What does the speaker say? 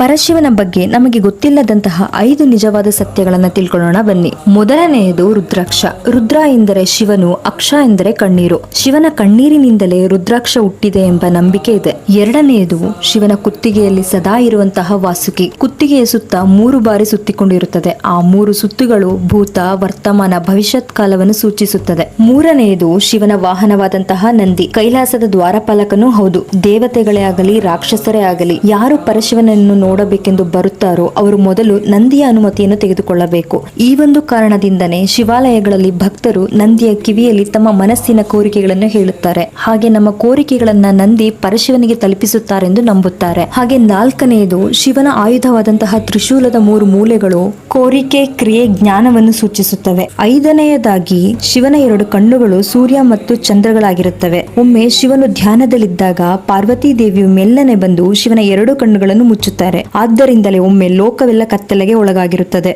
ಪರಶಿವನ ಬಗ್ಗೆ ನಮಗೆ ಗೊತ್ತಿಲ್ಲದಂತಹ 5 ನಿಜವಾದ ಸತ್ಯಗಳನ್ನ ತಿಳ್ಕೊಳ್ಳೋಣ ಬನ್ನಿ. ಮೊದಲನೆಯದು ರುದ್ರಾಕ್ಷ. ರುದ್ರ ಎಂದರೆ ಶಿವನು, ಅಕ್ಷ ಎಂದರೆ ಕಣ್ಣೀರು. ಶಿವನ ಕಣ್ಣೀರಿನಿಂದಲೇ ರುದ್ರಾಕ್ಷ ಹುಟ್ಟಿದೆ ಎಂಬ ನಂಬಿಕೆ ಇದೆ. ಎರಡನೆಯದು ಶಿವನ ಕುತ್ತಿಗೆಯಲ್ಲಿ ಸದಾ ಇರುವಂತಹ ವಾಸುಕಿ. ಕುತ್ತಿಗೆಯ ಸುತ್ತ 3 ಬಾರಿ ಸುತ್ತಿಕೊಂಡಿರುತ್ತದೆ. ಆ 3 ಸುತ್ತುಗಳು ಭೂತ, ವರ್ತಮಾನ, ಭವಿಷ್ಯತ್ ಕಾಲವನ್ನು ಸೂಚಿಸುತ್ತದೆ. ಮೂರನೆಯದು ಶಿವನ ವಾಹನವಾದಂತಹ ನಂದಿ. ಕೈಲಾಸದ ದ್ವಾರಪಾಲಕನೂ ಹೌದು. ದೇವತೆಗಳೇ ಆಗಲಿ ರಾಕ್ಷಸರೇ ಆಗಲಿ ಯಾರು ಪರಶಿವನನ್ನು ನೋಡಬೇಕೆಂದು ಬರುತ್ತಾರೋ ಅವರು ಮೊದಲು ನಂದಿಯ ಅನುಮತಿಯನ್ನು ತೆಗೆದುಕೊಳ್ಳಬೇಕು. ಈ ಒಂದು ಕಾರಣದಿಂದನೇ ಶಿವಾಲಯಗಳಲ್ಲಿ ಭಕ್ತರು ನಂದಿಯ ಕಿವಿಯಲ್ಲಿ ತಮ್ಮ ಮನಸ್ಸಿನ ಕೋರಿಕೆಗಳನ್ನು ಹೇಳುತ್ತಾರೆ. ಹಾಗೆ ನಮ್ಮ ಕೋರಿಕೆಗಳನ್ನ ನಂದಿ ಪರಶಿವನಿಗೆ ತಲುಪಿಸುತ್ತಾರೆಂದು ನಂಬುತ್ತಾರೆ. ಹಾಗೆ ನಾಲ್ಕನೆಯದು ಶಿವನ ಆಯುಧವಾದಂತಹ ತ್ರಿಶೂಲದ 3 ಮೂಲೆಗಳು ಕೋರಿಕೆ, ಕ್ರಿಯೆ, ಜ್ಞಾನವನ್ನು ಸೂಚಿಸುತ್ತವೆ. ಐದನೆಯದಾಗಿ ಶಿವನ 2 ಕಣ್ಣುಗಳು ಸೂರ್ಯ ಮತ್ತು ಚಂದ್ರಗಳಾಗಿರುತ್ತವೆ. ಒಮ್ಮೆ ಶಿವನು ಧ್ಯಾನದಲ್ಲಿದ್ದಾಗ ಪಾರ್ವತಿ ದೇವಿಯು ಮೆಲ್ಲನೆ ಬಂದು ಶಿವನ 2 ಕಣ್ಣುಗಳನ್ನು ಮುಚ್ಚುತ್ತಾರೆ. ಆದ್ದರಿಂದಲೇ ಒಮ್ಮೆ ಲೋಕವೆಲ್ಲ ಕತ್ತಲೆಗೆ ಒಳಗಾಗಿರುತ್ತದೆ.